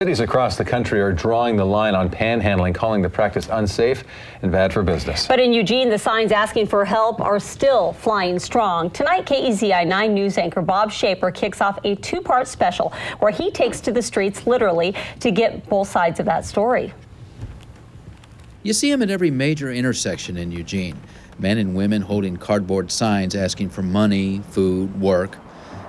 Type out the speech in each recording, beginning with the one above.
Cities across the country are drawing the line on panhandling, calling the practice unsafe and bad for business. But in Eugene, the signs asking for help are still flying strong. Tonight, KEZI 9 News anchor Bob Shaper kicks off a two-part special where he takes to the streets literally to get both sides of that story. You see him at every major intersection in Eugene. Men and women holding cardboard signs asking for money, food, work.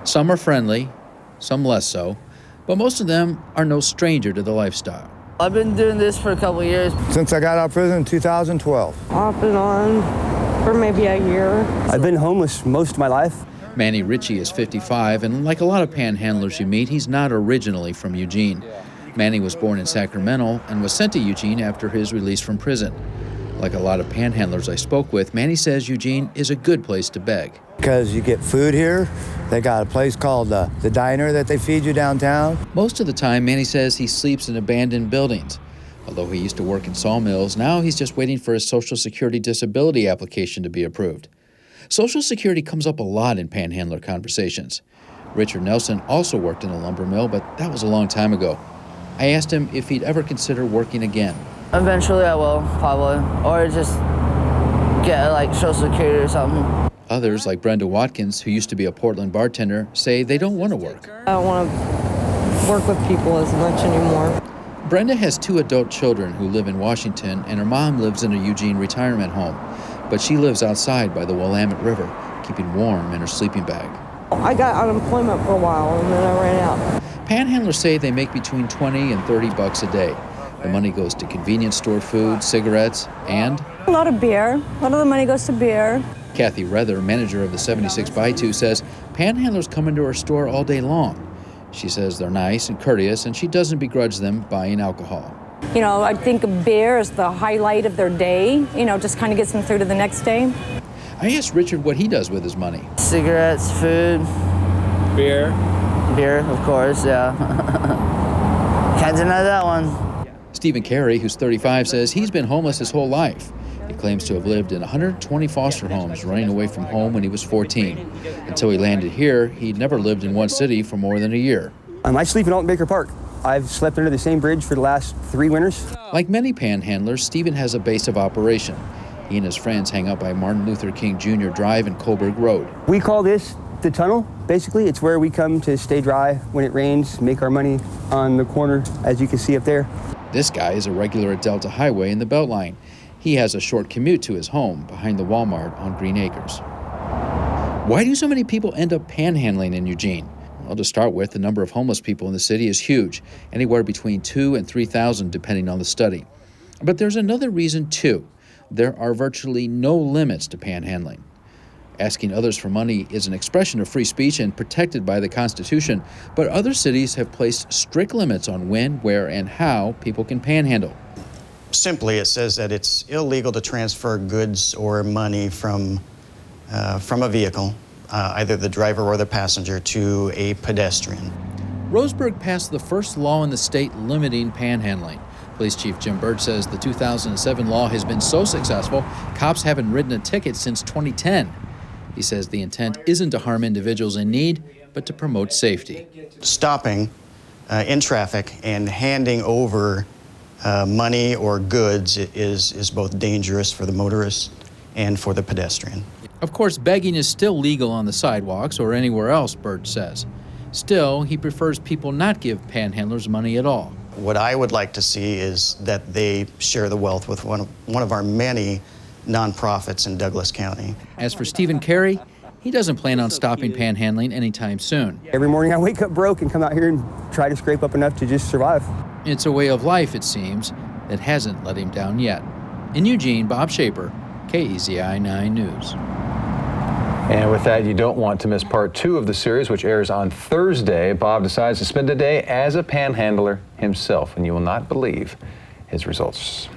Some are friendly, some less so. But most of them are no stranger to the lifestyle. I've been doing this for a couple of years. Since I got out of prison in 2012. Off and on for maybe a year. I've been homeless most of my life. Manny RICCI is 55, and like a lot of panhandlers you meet, he's not originally from Eugene. Manny was born in Sacramento and was sent to Eugene after his release from prison. Like a lot of panhandlers I spoke with, Manny says Eugene is a good place to beg. Because you get food here. They got a place called the Diner that they feed you downtown. Most of the time, Manny says he sleeps in abandoned buildings. Although he used to work in sawmills, now he's just waiting for his Social Security disability application to be approved. Social Security comes up a lot in panhandler conversations. Richard Nelson also worked in a lumber mill, but that was a long time ago. I asked him if he'd ever consider working again. Eventually I will, probably. Or just get like Social Security or something. Others, like Brenda Watkins, who used to be a Portland bartender, say they don't want to work. I don't want to work with people as much anymore. Brenda has 2 adult children who live in Washington, and her mom lives in a Eugene retirement home. But she lives outside by the Willamette River, keeping warm in her sleeping bag. I got unemployment for a while and then I ran out. Panhandlers say they make between $20 and $30 a day. The money goes to convenience store food, cigarettes, and a lot of beer. A lot of the money goes to beer. Kathy RETHER, manager of the 76x2, says panhandlers come into her store all day long. She says they're nice and courteous, and she doesn't begrudge them buying alcohol. You know, I think beer is the highlight of their day. You know, just kind of gets them through to the next day. I asked Richard what he does with his money. Cigarettes, food. Beer. Beer, of course, yeah. Can't deny that one. Stephen CAREY, who's 35, says he's been homeless his whole life. He claims to have lived in 120 foster homes, running away from home when he was 14. Until he landed here, he'd never lived in one city for more than a year. I sleep in Alton Baker Park. I've slept under the same bridge for the last 3 winters. Like many panhandlers, Stephen has a base of operation. He and his friends hang out by Martin Luther King Jr. Drive and Coburg Road. We call this the tunnel. Basically, it's where we come to stay dry when it rains, make our money on the corner, as you can see up there. This guy is a regular at Delta Highway in the Beltline. He has a short commute to his home behind the Walmart on Green Acres. Why do so many people end up panhandling in Eugene? Well, to start with, the number of homeless people in the city is huge, anywhere between 2,000 and 3,000 depending on the study. But there's another reason too. There are virtually no limits to panhandling. Asking others for money is an expression of free speech and protected by the Constitution, but other cities have placed strict limits on when, where, and how people can panhandle. Simply, it says that it's illegal to transfer goods or money from a vehicle, either the driver or the passenger, to a pedestrian. Roseburg passed the first law in the state limiting panhandling. Police Chief Jim Burge says the 2007 law has been so successful, cops haven't written a ticket since 2010. He says the intent isn't to harm individuals in need, but to promote safety. Stopping in traffic and handing over money or goods is both dangerous for the motorist and for the pedestrian. Of course, begging is still legal on the sidewalks or anywhere else, Burge says. Still, he prefers people not give panhandlers money at all. What I would like to see is that they share the wealth with one of our many nonprofits in Douglas County. As for Stephen CAREY, he doesn't plan on stopping panhandling anytime soon. Every morning I wake up broke and come out here and try to scrape up enough to just survive. It's a way of life, it seems, that hasn't let him down yet. In Eugene, Bob Shaper, KEZI 9 News. And with that, you don't want to miss part 2 of the series, which airs on Thursday. Bob decides to spend a day as a panhandler himself, and you will not believe his results.